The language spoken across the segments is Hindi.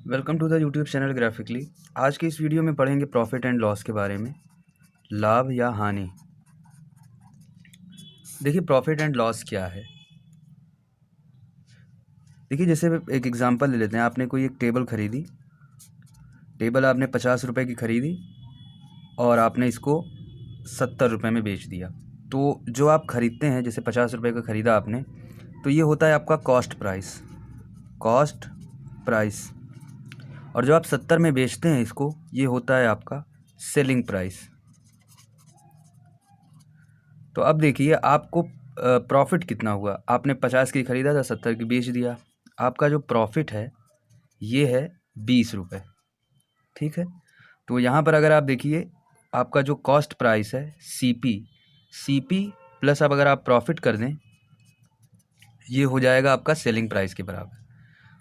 Welcome to the YouTube channel graphically. आज की इस वीडियो में पढ़ेंगे प्रॉफिट एंड लॉस के बारे में, लाभ या हानि। देखिए प्रॉफिट एंड लॉस क्या है। देखिए जैसे एक एग्जांपल ले लेते हैं। आपने कोई एक टेबल खरीदी, टेबल आपने 50 रुपये की खरीदी और आपने इसको 70 रुपये में बेच दिया। तो जो आप ख़रीदते हैं, जैसे 50 रुपये का ख़रीदा आपने, तो ये होता है आपका कॉस्ट प्राइस। और जो आप 70 में बेचते हैं इसको, ये होता है आपका सेलिंग प्राइस। तो अब देखिए आपको प्रॉफिट कितना हुआ। आपने 50 की ख़रीदा था, 70 की बेच दिया। आपका जो प्रॉफिट है ये है 20 रुपये। ठीक है। तो यहाँ पर अगर आप देखिए, आपका जो कॉस्ट प्राइस है सीपी प्लस अब अगर आप प्रॉफिट कर दें, ये हो जाएगा आपका सेलिंग प्राइस के बराबर।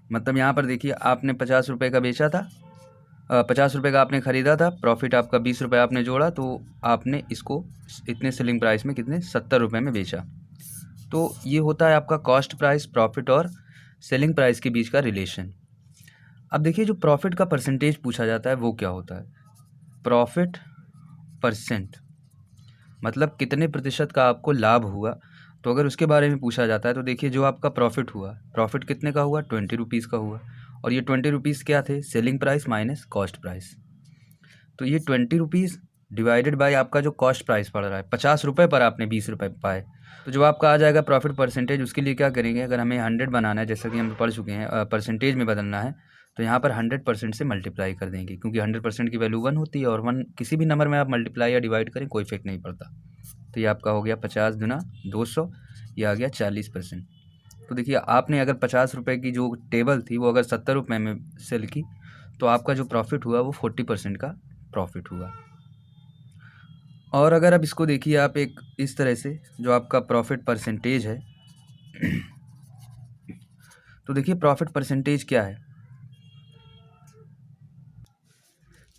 मतलब यहाँ पर देखिए आपने 50 रुपये का बेचा था, 50 रुपये का आपने ख़रीदा था, प्रॉफिट आपका 20 रुपये आपने जोड़ा, तो आपने इसको इतने सेलिंग प्राइस में कितने 70 रुपये में बेचा। तो ये होता है आपका कॉस्ट प्राइस, प्रॉफिट और सेलिंग प्राइस के बीच का रिलेशन। अब देखिए जो प्रॉफिट का परसेंटेज पूछा जाता है वो क्या होता है। प्रॉफिट परसेंट मतलब कितने प्रतिशत का आपको लाभ हुआ। तो अगर उसके बारे में पूछा जाता है तो देखिए जो आपका प्रॉफिट हुआ, प्रॉफिट कितने का हुआ, 20 रुपीज़ का हुआ। और ये 20 रुपीज़ क्या थे, selling price minus cost price. तो ये 20 रुपीज़ डिवाइडेड बाय आपका जो कॉस्ट प्राइस पड़ रहा है, 50 रुपये पर आपने 20 रुपये पाए। तो जो आपका आ जाएगा प्रॉफिट परसेंटेज, उसके लिए क्या करेंगे, अगर हमें 100 बनाना है, जैसा कि हम पढ़ चुके हैं, परसेंटेज में बदलना है, तो यहाँ पर 100% से मल्टीप्लाई कर देंगे, क्योंकि 100% की वैल्यू 1 होती है और 1 किसी भी नंबर में आप मल्टीप्लाई या डिवाइड करें कोई इफेक्ट नहीं पड़ता। तो ये आपका हो गया 50 गुना 200, ये आ गया 40%। तो देखिए आपने अगर 50 रुपये की जो टेबल थी वो अगर 70 रुपये में सेल की, तो आपका जो प्रॉफिट हुआ वो 40% का प्रॉफिट हुआ। और अगर अब इसको देखिए आप एक इस तरह से, जो आपका प्रॉफिट परसेंटेज है, तो देखिए प्रॉफिट परसेंटेज क्या है।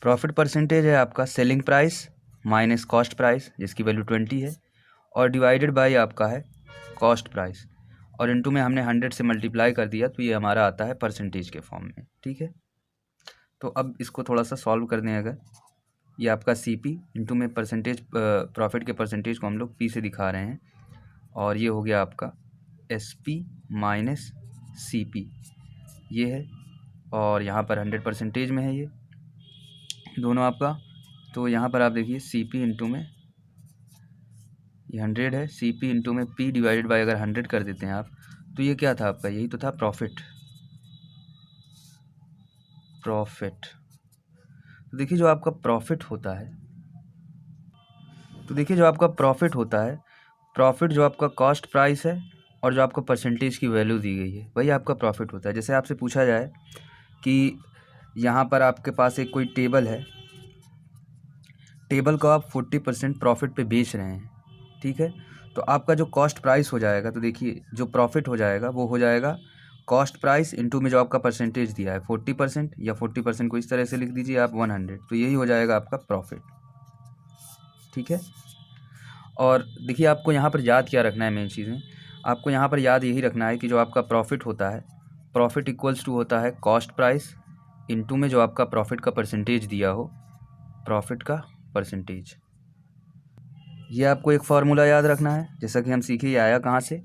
प्रॉफिट परसेंटेज है आपका selling price minus cost price, जिसकी वैल्यू 20 है, और डिवाइडेड बाय आपका है कॉस्ट प्राइस, और इनटू में हमने 100 से मल्टीप्लाई कर दिया, तो ये हमारा आता है परसेंटेज के फॉर्म में। ठीक है। तो अब इसको थोड़ा सा सॉल्व कर दें। अगर ये आपका CP इंटू में परसेंटेज, प्रॉफिट के परसेंटेज को हम लोग P से दिखा रहे हैं, और ये हो गया आपका SP माइनस CP, ये है, और यहाँ पर 100% में है ये दोनों आपका। तो यहाँ पर आप देखिए CP इंटू में ये 100 है, CP इंटू में P डिवाइडेड बाय अगर 100 कर देते हैं आप, तो ये क्या था आपका, यही तो था प्रॉफिट। तो देखिए जो आपका प्रॉफिट होता है, प्रॉफिट जो आपका कॉस्ट प्राइस है और जो आपका परसेंटेज की वैल्यू दी गई है, वही आपका प्रॉफिट होता है। जैसे आपसे पूछा जाए कि यहाँ पर आपके पास एक कोई टेबल है, टेबल को आप 40% प्रॉफिट पे बेच रहे हैं। ठीक है। तो आपका जो कॉस्ट प्राइस हो जाएगा, तो देखिए जो प्रॉफिट हो जाएगा वो हो जाएगा कॉस्ट प्राइस इंटू में जो आपका परसेंटेज दिया है 40%, या 40% को इस तरह से लिख दीजिए आप 100, तो यही हो जाएगा आपका प्रॉफिट। ठीक है। और देखिए आपको यहाँ पर याद क्या रखना है, मेन चीज़ें आपको यहाँ पर याद यही रखना है कि जो आपका प्रॉफिट होता है, प्रॉफिट इक्वल्स टू होता है कॉस्ट प्राइस इंटू में जो आपका प्रॉफिट का परसेंटेज दिया हो, प्रॉफिट का परसेंटेज। ये आपको एक फार्मूला याद रखना है, जैसा कि हम सीखे ये आया कहाँ से।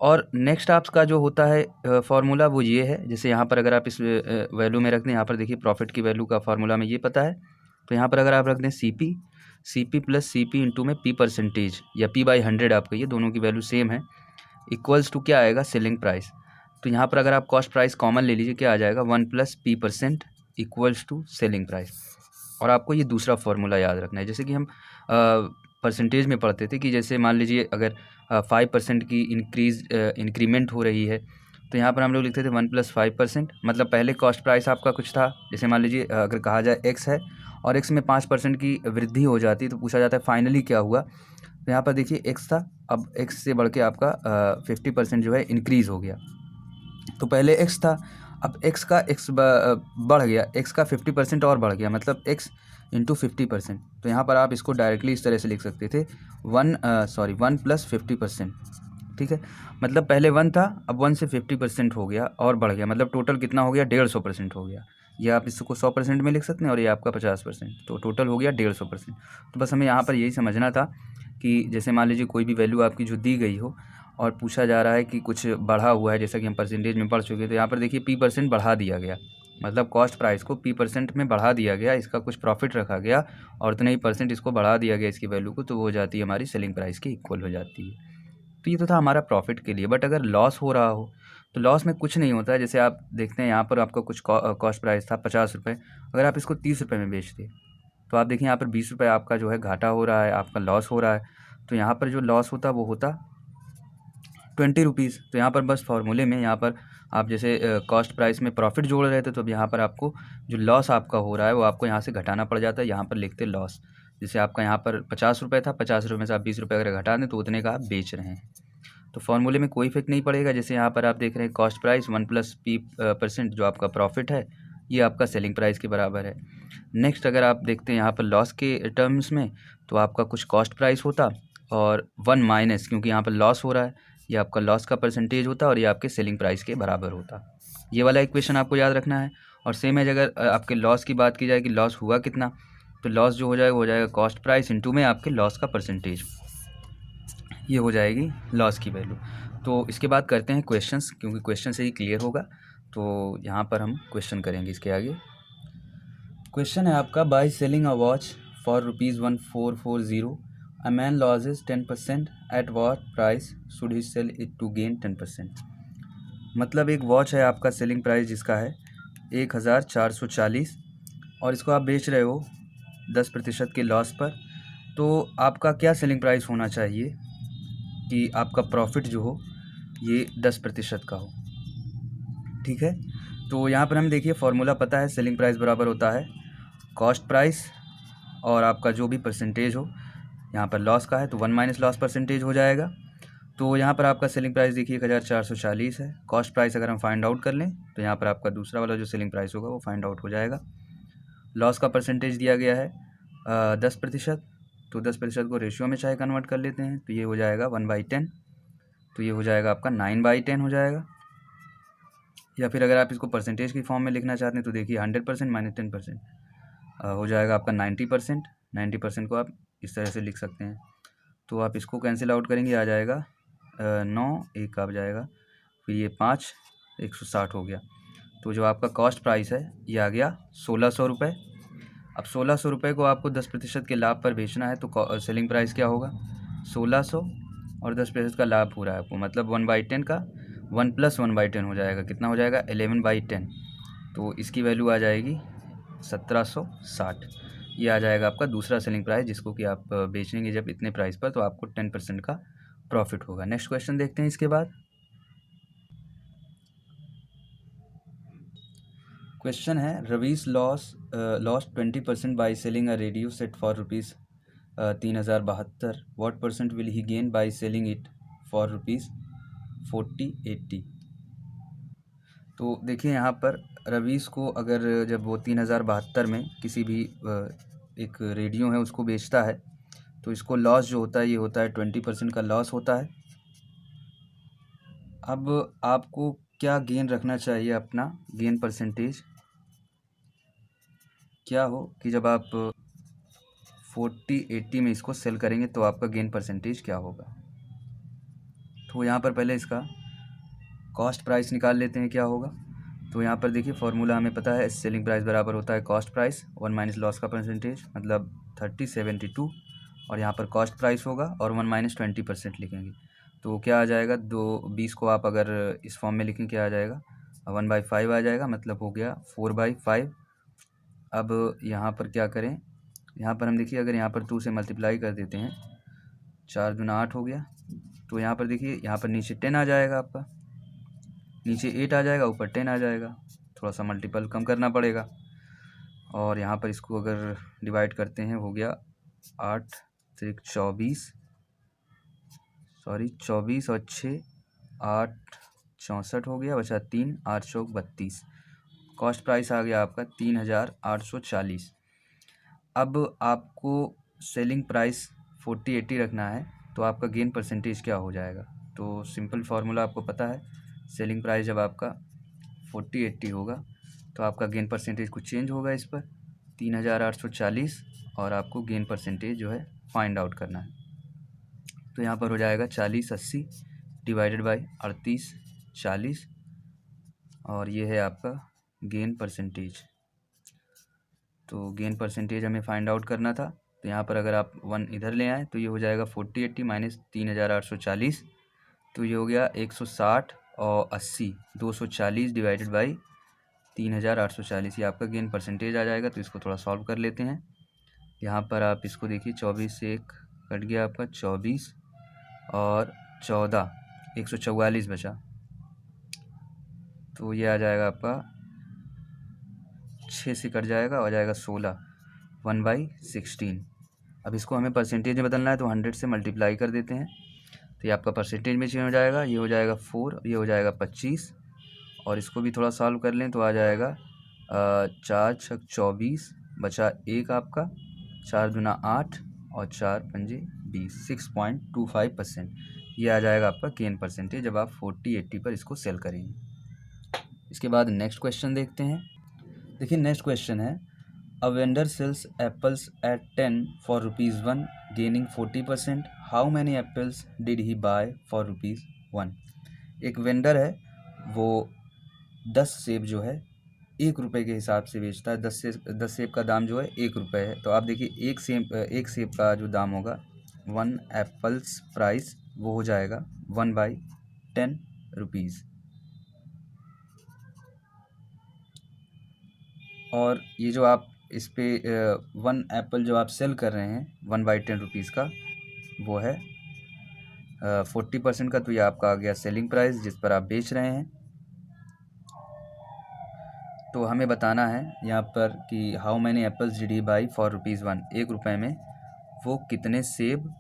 और नेक्स्ट आपका जो होता है फार्मूला वो ये है, जैसे यहाँ पर अगर आप इस वैल्यू में रख दें, यहाँ पर देखिए प्रॉफिट की वैल्यू का फार्मूला में ये पता है, तो यहाँ पर अगर आप रख दें CP प्लस CP इंटू में P परसेंटेज या P/100, आपका ये दोनों की वैल्यू सेम है, इक्वल्स टू क्या आएगा, सेलिंग प्राइस। तो यहाँ पर अगर आप कॉस्ट प्राइस कॉमन ले लीजिए, क्या आ जाएगा, 1 + P% equals to selling price. और आपको ये दूसरा फार्मूला याद रखना है, जैसे कि हम परसेंटेज में पढ़ते थे कि जैसे मान लीजिए अगर 5% की इंक्रीमेंट हो रही है, तो यहाँ पर हम लोग लिखते थे 1 + 5%। मतलब पहले कॉस्ट प्राइस आपका कुछ था, जैसे मान लीजिए अगर कहा जाए X है और X में 5% की वृद्धि हो जाती है, तो पूछा जाता है फाइनली क्या हुआ। तो यहाँ पर देखिए X था, अब X से बढ़ के आपका 50% जो है इंक्रीज़ हो गया। तो पहले X था, अब X बढ़ गया, X का 50% और बढ़ गया, मतलब X इंटू 50%। तो यहाँ पर आप इसको डायरेक्टली इस तरह से लिख सकते थे 1 + 50%। ठीक है। मतलब पहले 1 था, अब 1 से 50% हो गया और बढ़ गया, मतलब टोटल कितना हो गया, 150% हो गया। ये आप इसको 100% में लिख सकते हैं और ये आपका 50%, तो टोटल हो गया 150%। तो बस हमें यहाँ पर यही समझना था कि जैसे मान लीजिए कोई भी वैल्यू आपकी जो दी गई हो और पूछा जा रहा है कि कुछ बढ़ा हुआ है, जैसा कि हम परसेंटेज में पढ़ चुके, तो यहाँ पर देखिए P% बढ़ा दिया गया, मतलब कॉस्ट प्राइस को P% में बढ़ा दिया गया, इसका कुछ प्रॉफिट रखा गया और उतने ही परसेंट इसको बढ़ा दिया गया इसकी वैल्यू को, तो वो हो जाती है हमारी सेलिंग प्राइस के इक्वल हो जाती है। तो ये तो था हमारा प्रॉफिट के लिए। बट अगर लॉस हो रहा हो तो लॉस में कुछ नहीं होता है। जैसे आप देखते हैं यहाँ पर आपका कुछ कॉस्ट प्राइस था 50 रुपये, अगर आप इसको 30 रुपये में बेचते तो आप देखिए यहाँ पर 20 रुपये आपका जो है घाटा हो रहा है, आपका लॉस हो रहा है। तो यहाँ पर जो लॉस होता वो होता 20 रुपीज़। तो यहाँ पर बस फॉर्मूले में यहाँ पर आप जैसे कॉस्ट प्राइस में प्रॉफिट जोड़ रहे थे, तो अब यहाँ पर आपको जो लॉस आपका हो रहा है वो आपको यहाँ से घटाना पड़ जाता है। यहाँ पर लिखते लॉस, जैसे आपका यहाँ पर 50 रुपये था, 50 रुपये में से आप 20 रुपये अगर घटा दें तो उतने का आप बेच रहे हैं। तो फॉर्मूले में कोई इफेक्ट नहीं पड़ेगा। जैसे यहाँ पर आप देख रहे हैं कॉस्ट प्राइस 1 + P% जो आपका प्रॉफिट है ये आपका सेलिंग प्राइस के बराबर है। नेक्स्ट अगर आप देखते हैं यहाँ पर लॉस के टर्म्स में, तो आपका कुछ कॉस्ट प्राइस होता और 1 माइनस, क्योंकि यहाँ पर लॉस हो रहा है, ये आपका लॉस का परसेंटेज होता और ये आपके सेलिंग प्राइस के बराबर होता। ये वाला इक्वेशन आपको याद रखना है। और सेम है अगर आपके लॉस की बात की जाए कि लॉस हुआ कितना, तो लॉस जो हो जाएगा वो हो जाएगा कॉस्ट प्राइस इंटू में आपके लॉस का परसेंटेज, ये हो जाएगी लॉस की वैल्यू। तो इसके बाद करते हैं क्वेश्चंस, क्योंकि क्वेश्चन से ही क्लियर होगा। तो यहाँ पर हम क्वेश्चन करेंगे इसके आगे। क्वेश्चन है आपका, by selling a watch for ₹1440 a man loses 10%, at what price should he sell it to gain 10%। मतलब एक वॉच है आपका, सेलिंग प्राइस जिसका है 1440 और इसको आप बेच रहे हो 10% के लॉस पर। तो आपका क्या सेलिंग प्राइस होना चाहिए कि आपका प्रॉफिट जो हो ये 10% का हो। ठीक है, तो यहाँ पर हम देखिए फॉर्मूला पता है, सेलिंग प्राइस बराबर होता है कॉस्ट प्राइस और आपका जो भी परसेंटेज हो। यहाँ पर लॉस का है तो 1 माइनस लॉस परसेंटेज हो जाएगा। तो यहाँ पर आपका सेलिंग प्राइस देखिए 1440 है। कॉस्ट प्राइस अगर हम फाइंड आउट कर लें तो यहाँ पर आपका दूसरा वाला जो सेलिंग प्राइस होगा वो फाइंड आउट हो जाएगा। लॉस का परसेंटेज दिया गया है 10%, तो 10% को रेशियो में चाहे कन्वर्ट कर लेते हैं तो ये हो जाएगा 1/10, तो ये हो जाएगा आपका 9/10 हो जाएगा। या फिर अगर आप इसको परसेंटेज की फॉर्म में लिखना चाहते हैं तो देखिए 100% माइनस 10% हो जाएगा आपका 90%। 90% को आप इस तरह से लिख सकते हैं। तो आप इसको कैंसिल आउट करेंगे, आ जाएगा 9, 1 आ जाएगा, फिर ये 5, 160 हो गया। तो जो आपका कॉस्ट प्राइस है ये आ गया 1600 रुपये। अब 1600 रुपये को आपको 10% के लाभ पर बेचना है, तो सेलिंग प्राइस क्या होगा 1600 और 10% का लाभ पूरा है आपको, मतलब 1/10 का 1 + 1/10 हो जाएगा, कितना हो जाएगा 11/10। तो इसकी वैल्यू आ जाएगी 1760। ये आ जाएगा आपका दूसरा सेलिंग प्राइस, जिसको कि आप बेचेंगे जब इतने प्राइस पर तो आपको 10% का प्रॉफिट होगा। नेक्स्ट क्वेश्चन देखते हैं इसके बाद। क्वेश्चन है, Ravish lost 20% by selling a radio set for ₹3072। What percent will he gain by selling it for ₹4080। तो देखिए यहाँ पर रवीस को अगर जब वो 3072 में किसी भी एक रेडियो है उसको बेचता है तो इसको लॉस जो होता है ये होता है 20% का लॉस होता है। अब आपको क्या गेन रखना चाहिए, अपना गेन परसेंटेज क्या हो कि जब आप 4080 में इसको सेल करेंगे तो आपका गेन परसेंटेज क्या होगा। तो यहाँ पर पहले इसका कॉस्ट प्राइस निकाल लेते हैं क्या होगा। तो यहाँ पर देखिए फॉर्मूला हमें पता है, सेलिंग प्राइस बराबर होता है कॉस्ट प्राइस 1 माइनस लॉस का परसेंटेज, मतलब 3072, और यहाँ पर कॉस्ट प्राइस होगा और 1 माइनस 20% लिखेंगे तो क्या आ जाएगा, 20 को आप अगर इस फॉर्म में लिखें क्या आ जाएगा 1/5 आ जाएगा, मतलब हो गया 4/5। अब यहाँ पर क्या करें, यहाँ पर हम देखिए अगर यहाँ पर 2 से मल्टीप्लाई कर देते हैं, 4 दूना 8 हो गया। तो यहाँ पर देखिए यहाँ पर नीचे 10 आ जाएगा, आपका नीचे 8 आ जाएगा, ऊपर 10 आ जाएगा, थोड़ा सा मल्टीपल कम करना पड़ेगा। और यहाँ पर इसको अगर डिवाइड करते हैं हो गया 8 3 24, सॉरी 24 और 6 8 64 हो गया, बचा 3 8 चौक 32। कॉस्ट प्राइस आ गया आपका 3840। अब आपको सेलिंग प्राइस 4080 रखना है तो आपका गेन परसेंटेज क्या हो जाएगा। तो सिंपल फार्मूला आपको पता है, सेलिंग प्राइस जब आपका 4080 होगा तो आपका गेन परसेंटेज कुछ चेंज होगा इस पर 3840 और आपको गेन परसेंटेज जो है फाइंड आउट करना है। तो यहाँ पर हो जाएगा 40/80 डिवाइडेड बाई 38/40 और ये है आपका गेन परसेंटेज। तो गेन परसेंटेज हमें फाइंड आउट करना था, तो यहाँ पर अगर आप 1 इधर ले आएँ तो ये हो जाएगा 40/80 माइनस 3840, तो ये हो गया 160 और 80 240 डिवाइडेड बाई 3840, ये आपका गेन परसेंटेज आ जाएगा। तो इसको थोड़ा सॉल्व कर लेते हैं। यहाँ पर आप इसको देखिए 24 से 1 कट गया आपका 24 और 14 144 बचा, तो ये आ जाएगा आपका 6 से कट जाएगा, आ जाएगा 16 1/16। अब इसको हमें परसेंटेज में बदलना है तो 100 से मल्टीप्लाई कर देते हैं, तो ये आपका परसेंटेज में चेंज हो जाएगा। ये हो जाएगा 4, ये हो जाएगा 25 और इसको भी थोड़ा सॉल्व कर लें तो आ जाएगा 4 छक 24 बचा 1 आपका, 4 दूना 8 और 4 पंजे 20 6.25%। ये आ जाएगा आपका गेन परसेंटेज जब आप 40-80 पर इसको सेल करेंगे। इसके बाद नेक्स्ट क्वेश्चन देखते हैं। देखिए नेक्स्ट क्वेश्चन है, a vendor sells apples at 10 for ₹1 gaining 40%, how many apples did he buy for ₹1। एक वेंडर है, वो 10 सेब जो है 1 रुपये के हिसाब से बेचता है। 10 सेब का दाम जो है 1 रुपये है। तो आप देखिए एक सेब का जो दाम होगा 1 एप्पल्स प्राइस वो हो जाएगा 1/10 रुपीज़। और ये जो आप इस पे 1 एप्पल जो आप सेल कर रहे हैं 1/10 रुपीज़ का, वो है 40% का, तो ये आपका आ गया सेलिंग प्राइस जिस पर आप बेच रहे हैं। तो हमें बताना है यहाँ पर कि how many apples did he by for ₹1। 1 रुपये में वो कितने सेब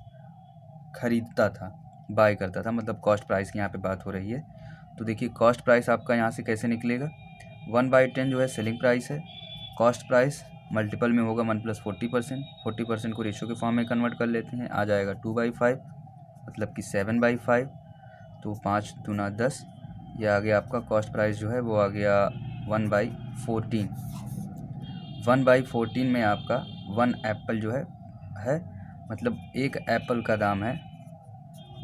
खरीदता था, बाय करता था, मतलब कॉस्ट प्राइस की यहाँ पे बात हो रही है। तो देखिए कॉस्ट प्राइस आपका यहाँ से कैसे निकलेगा, 1/10 जो है सेलिंग प्राइस है, कॉस्ट प्राइस मल्टीपल में होगा 1 + 40%, 40% को रेशियो के फॉर्म में कन्वर्ट कर लेते हैं, आ जाएगा 2/5 मतलब कि 7/5, तो 5 दूना 10, ये आ गया आपका कॉस्ट प्राइस जो है वो आ गया 1/14। 1/14 में आपका 1 एप्पल जो है मतलब एक एप्पल का दाम है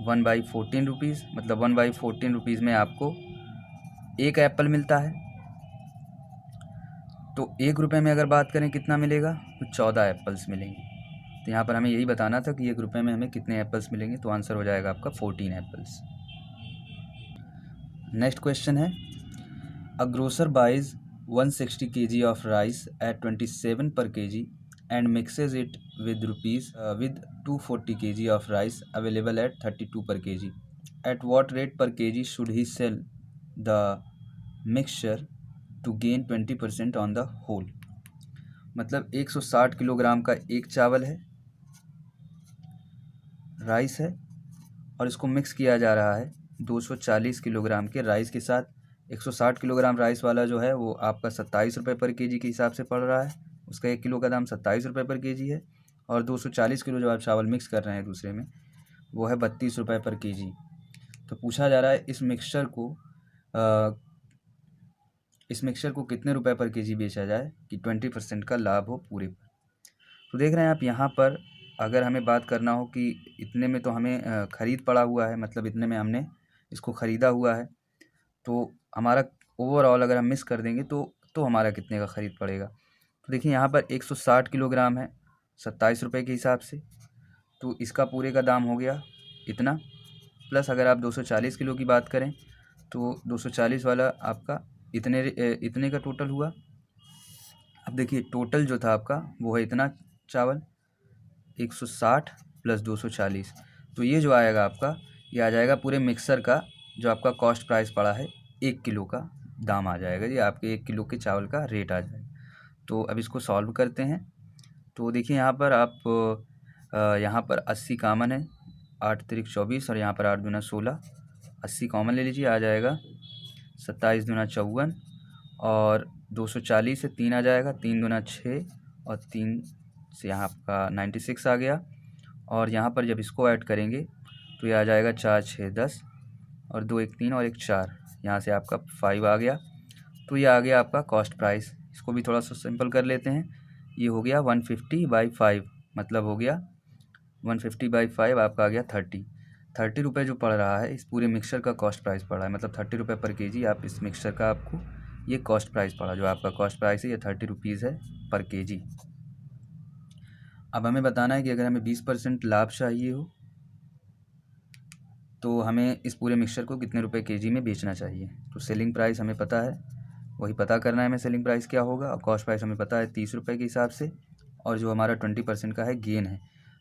1/14 रुपीज़, मतलब 1/14 रुपीज़ में आपको एक एप्पल मिलता है। तो 1 रुपये में अगर बात करें कितना मिलेगा, तो 14 एप्पल्स मिलेंगे। तो यहाँ पर हमें यही बताना था कि 1 रुपये में हमें कितने एप्पल्स मिलेंगे, तो आंसर हो जाएगा आपका 14 एप्पल्स। नेक्स्ट क्वेश्चन है, a grocer buys 160 kg of rice at 27 per kg and mixes it with with 240 kg of rice available at 32 per kg. At what rate per kg should he sell the mixture to gain 20% on the whole? मतलब 160 किलोग्राम का एक चावल है, राइस है, और इसको मिक्स किया जा रहा है 240 किलोग्राम के राइस के साथ। 160 किलोग्राम राइस वाला जो है वो आपका 27 रुपये पर केजी के हिसाब से पड़ रहा है, उसका 1 किलो का दाम 27 रुपये पर केजी है। और 240 किलो जो आप चावल मिक्स कर रहे हैं दूसरे में, वो है 32 रुपये पर केजी। तो पूछा जा रहा है इस मिक्सचर को कितने रुपए पर केजी बेचा जाए कि 20% का लाभ हो पूरे पर। तो देख रहे हैं आप यहाँ पर, अगर हमें बात करना हो कि इतने में तो हमें ख़रीद पड़ा हुआ है, मतलब इतने में हमने इसको ख़रीदा हुआ है, तो हमारा ओवरऑल अगर हम मिस कर देंगे तो हमारा कितने का ख़रीद पड़ेगा। तो देखिए यहाँ पर 160 किलोग्राम है 27 रुपये के हिसाब से, तो इसका पूरे का दाम हो गया इतना, प्लस अगर आप 240 किलो की बात करें तो 240 वाला आपका इतने का टोटल हुआ। अब देखिए टोटल जो था आपका वो है इतना चावल, 160 + 240, तो ये जो आएगा आपका, ये आ जाएगा पूरे मिक्सर का जो आपका कॉस्ट प्राइस पड़ा है 1 किलो का दाम आ जाएगा, ये आपके 1 किलो के चावल का रेट आ जाएगा। तो अब इसको सॉल्व करते हैं। तो देखिए यहाँ पर आप यहाँ पर 80 कॉमन है, 8 तिरिक 24 और यहाँ पर 8 दूना 16, 80 कॉमन ले लीजिए, आ जाएगा 27 दूना 54 और 240 से 3 आ जाएगा, 3 दूना 6 और 3 से यहाँ आपका 96 आ गया। और यहाँ पर जब इसको ऐड करेंगे तो ये आ जाएगा 4 6 10 और 2 1 3 और 1 4, यहाँ से आपका 5 आ गया। तो ये आ गया आपका कॉस्ट प्राइस। इसको भी थोड़ा सा सिंपल कर लेते हैं। ये हो गया 150/5, मतलब हो गया 150/5 आपका आ गया 30 रुपये जो पड़ रहा है इस पूरे मिक्सचर का कॉस्ट प्राइस पड़ा है, मतलब 30 रुपये पर केजी आप इस मिक्सचर का आपको ये कॉस्ट प्राइस पड़ा। जो आपका कॉस्ट प्राइस है ये 30 रुपीज़ है पर केजी। अब हमें बताना है कि अगर हमें 20% लाभ चाहिए हो तो हमें इस पूरे मिक्सचर को कितने रुपए केजी में बेचना चाहिए। तो सेलिंग प्राइस हमें पता है, वही पता करना है हमें सेलिंग प्राइस क्या होगा, और कॉस्ट प्राइस हमें पता है 30 रुपये के हिसाब से, और जो हमारा 20% का है गेन है,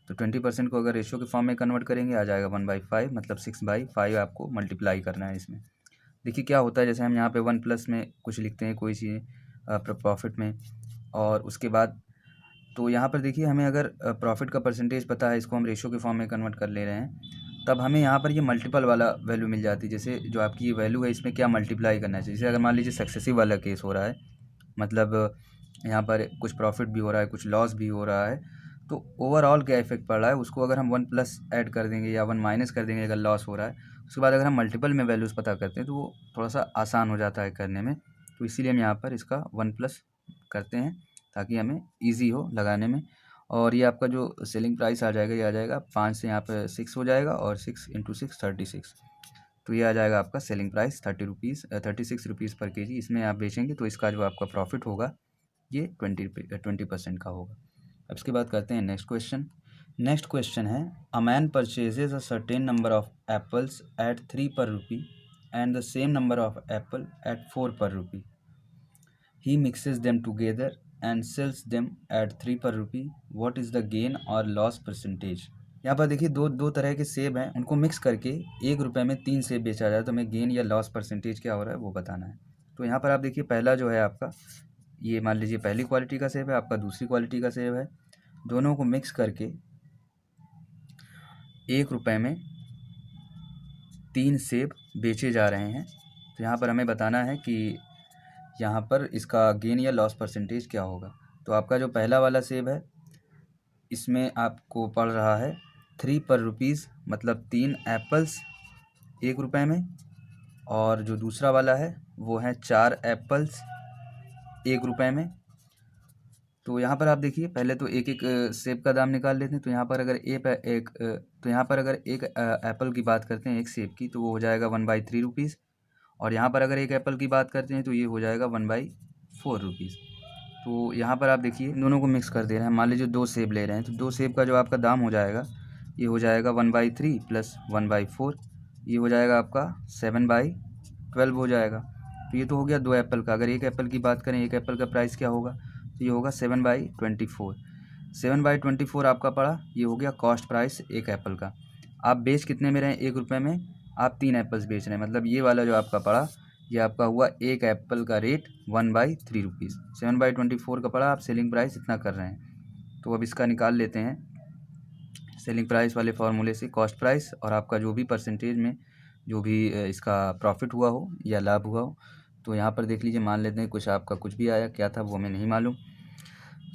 तो 20% को अगर रेशियो के फॉर्म में कन्वर्ट करेंगे आ जाएगा 1/5, मतलब 6/5 आपको मल्टीप्लाई करना है इसमें। देखिए क्या होता है, जैसे हम यहाँ पे 1+ में कुछ लिखते हैं कोई चीज़ प्रॉफिट में, और उसके बाद तो यहाँ पर देखिए हमें अगर प्रॉफिट का परसेंटेज पता है, इसको हम रेशियो के फॉर्म में कन्वर्ट कर ले रहे हैं, तब हमें यहाँ पर ये मल्टीपल वाला वैल्यू मिल जाती है। जैसे जो आपकी ये वैल्यू है इसमें क्या मल्टीप्लाई करना चाहिए। जैसे अगर मान लीजिए सक्सेसिव वाला केस हो रहा है, मतलब यहाँ पर कुछ प्रॉफिट भी हो रहा है कुछ लॉस भी हो रहा है, तो ओवरऑल क्या इफेक्ट पड़ रहा है उसको अगर हम 1+ ऐड कर देंगे या 1- कर देंगे अगर लॉस हो रहा है, उसके बाद अगर हम मल्टीपल में वैल्यूज़ पता करते हैं तो वो थोड़ा सा आसान हो जाता है करने में। तो इसीलिए हम यहाँ पर इसका 1+ करते हैं ताकि हमें ईजी हो लगाने में। और ये आपका जो सेलिंग प्राइस आ जाएगा ये आ जाएगा 5 से यहाँ पर 6 हो जाएगा, और 6 × 6 36, तो ये आ जाएगा आपका सेलिंग प्राइस 36 रुपीज़ पर केजी। इसमें आप बेचेंगे तो इसका जो आपका प्रॉफिट होगा ये 20% का होगा। अब इसके बाद करते हैं नेक्स्ट क्वेश्चन। नेक्स्ट क्वेश्चन है, a man purchases a certain number of apples at 3 per rupee and the same number of apple at 4 per rupee. He mixes them together and sells them at 3 per rupee. What is the gain or loss percentage. यहाँ पर देखिए दो तरह के सेब हैं, उनको मिक्स करके 1 रुपये में 3 सेब बेचा जाए तो हमें गेन या लॉस परसेंटेज क्या हो रहा है वो बताना है। तो यहाँ पर आप देखिए पहला जो है आपका, ये मान लीजिए पहली क्वालिटी का सेब है, आपका दूसरी क्वालिटी का सेब है, दोनों को मिक्स करके 1 रुपये में 3 सेब बेचे जा रहे हैं। तो यहाँ पर हमें बताना है कि यहाँ पर इसका गेन या लॉस परसेंटेज क्या होगा। तो आपका जो पहला वाला सेब है इसमें आपको पड़ रहा है 3 पर रुपीज़, मतलब 3 एप्पल्स 1 रुपये में, और जो दूसरा वाला है वो है 4 एप्पल्स 1 रुपये में। तो यहाँ पर आप देखिए पहले तो एक एक सेब का दाम निकाल लेते हैं। तो यहाँ पर अगर एक एप्पल की बात करते हैं, एक सेब की, तो वो हो जाएगा 1/3 रुपीज़, और यहाँ पर अगर एक एप्पल की बात करते हैं तो ये हो जाएगा 1/4 रुपीज़। तो यहाँ पर आप देखिए दोनों को मिक्स कर दे रहे हैं। मान लीजिए 2 सेब ले रहे हैं तो 2 सेब का जो आपका दाम हो जाएगा ये हो जाएगा 1/3 + 1/4, ये हो जाएगा आपका 7/12 हो जाएगा। तो ये तो हो गया 2 एप्पल का। अगर एक एप्पल की बात करें, एक एप्पल का प्राइस क्या होगा, तो ये होगा 7/24। 7/24 आपका पड़ा, ये हो गया कॉस्ट प्राइस एक एप्पल का। आप बेच कितने में रहे हैं, 1 रुपये में आप 3 एप्पल्स बेच रहे हैं, मतलब ये वाला जो आपका पड़ा ये आपका हुआ एक एप्पल का रेट 1/3 रुपीज़। 7/24 का पड़ा, आप सेलिंग प्राइस इतना कर रहे हैं। तो अब इसका निकाल लेते हैं सेलिंग प्राइस वाले फार्मूले से कॉस्ट प्राइस, और आपका जो भी परसेंटेज में जो भी इसका प्रॉफिट हुआ हो या लाभ हुआ हो। तो यहाँ पर देख लीजिए, मान लेते हैं कुछ आपका कुछ भी आया, क्या था वो हमें नहीं मालूम।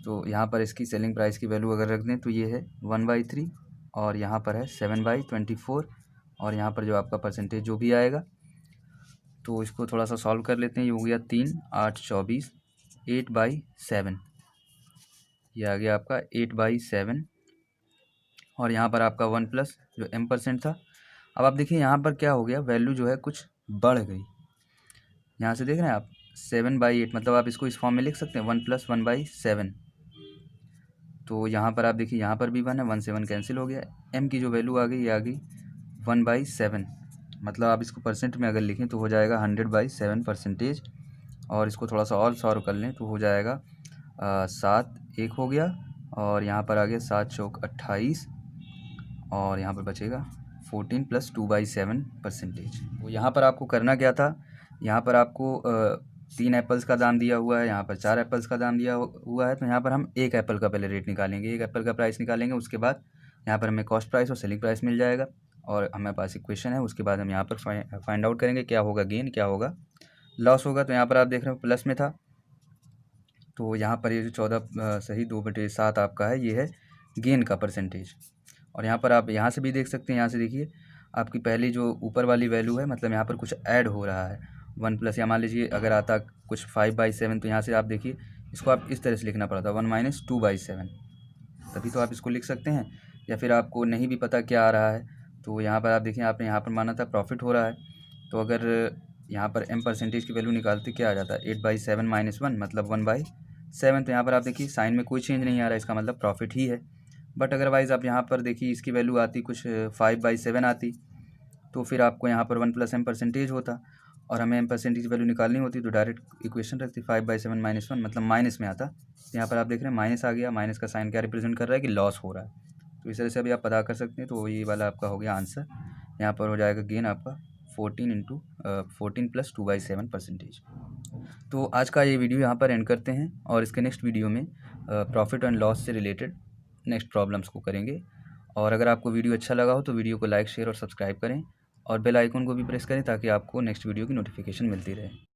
तो यहाँ पर इसकी सेलिंग प्राइस की वैल्यू अगर रख दें तो ये है 1/3, और यहाँ पर है 7/24, और यहाँ पर जो आपका परसेंटेज जो भी आएगा, तो इसको थोड़ा सा सॉल्व कर लेते हैं। ये हो गया 3 8 24, 8/7, ये आ गया आपका 8/7, और यहाँ पर आपका 1+ जो m% था। अब आप देखिए यहाँ पर क्या हो गया, वैल्यू जो है कुछ बढ़ गई। यहाँ से देख रहे हैं आप 7/8, मतलब आप इसको इस फॉर्म में लिख सकते हैं 1 + 1/7। तो यहाँ पर आप देखिए यहाँ पर भी 1 है, 1 से 1 कैंसिल हो गया। m की जो वैल्यू आ गई ये आ गई 1/7, मतलब आप इसको परसेंट में अगर लिखें तो हो जाएगा 100/7 परसेंटेज। और इसको थोड़ा सा और सॉल्व कर लें तो हो जाएगा 7 1 हो गया, और यहाँ पर आ गया 7 चौक 28, और यहाँ पर बचेगा 14 + 2/7 परसेंटेज। तो यहाँ पर आपको करना क्या था, यहाँ पर आपको 3 एप्पल्स का दाम दिया हुआ है, यहाँ पर 4 एप्पल्स का दाम दिया हुआ है। तो यहाँ पर हम एक एप्पल का पहले रेट निकालेंगे, एक एप्पल का प्राइस निकालेंगे, उसके बाद यहाँ पर हमें कॉस्ट प्राइस और सेलिंग प्राइस मिल जाएगा, और हमारे पास इक्वेशन है। उसके बाद हम यहाँ पर फाइंड आउट करेंगे क्या होगा गेन, क्या होगा लॉस होगा। तो यहाँ पर आप देख रहे हो प्लस में था, तो यहाँ पर ये जो 14 सही 2/7 आपका है, ये है गेन का परसेंटेज। और यहाँ पर आप यहाँ से भी देख सकते हैं, यहाँ से देखिए आपकी पहली जो ऊपर वाली वैल्यू है, मतलब यहाँ पर कुछ ऐड हो रहा है, 1 प्लस, या मान लीजिए अगर आता कुछ 5/7, तो यहाँ से आप देखिए इसको आप इस तरह से लिखना पड़ता 1 - 2/7, तभी तो आप इसको लिख सकते हैं। या फिर आपको नहीं भी पता क्या आ रहा है, तो यहाँ पर आप देखिए आपने यहाँ पर माना था प्रॉफिट हो रहा है, तो अगर यहाँ पर m परसेंटेज की वैल्यू निकालते क्या आ जाता है 8/7 - 1 मतलब 1/7। तो यहाँ पर आप देखिए साइन में कोई चेंज नहीं आ रहा है, इसका मतलब प्रॉफिट ही है। बट अदरवाइज़ आप यहाँ पर देखिए इसकी वैल्यू आती कुछ 5/7 आती, तो फिर आपको यहाँ पर 1 + m परसेंटेज होता, और हमें m परसेंटेज की वैल्यू निकालनी होती तो डायरेक्ट इक्वेशन रखती 5/7 - 1 मतलब माइनस में आता। यहाँ पर आप देख रहे हैं माइनस आ गया, माइनस का साइन क्या रिप्रेजेंट कर रहा है कि लॉस हो रहा है। तो इस तरह से अभी आप पता कर सकते हैं। तो ये वाला आपका हो गया आंसर। यहाँ पर हो जाएगा गेन आपका 14 + 2/7%। तो आज का ये वीडियो यहाँ पर एंड करते हैं, और इसके नेक्स्ट वीडियो में प्रॉफिट एंड लॉस से रिलेटेड नेक्स्ट प्रॉब्लम्स को करेंगे। और अगर आपको वीडियो अच्छा लगा हो तो वीडियो को लाइक, शेयर और सब्सक्राइब करें, और बेल आइकन को भी प्रेस करें ताकि आपको नेक्स्ट वीडियो की नोटिफिकेशन मिलती रहे।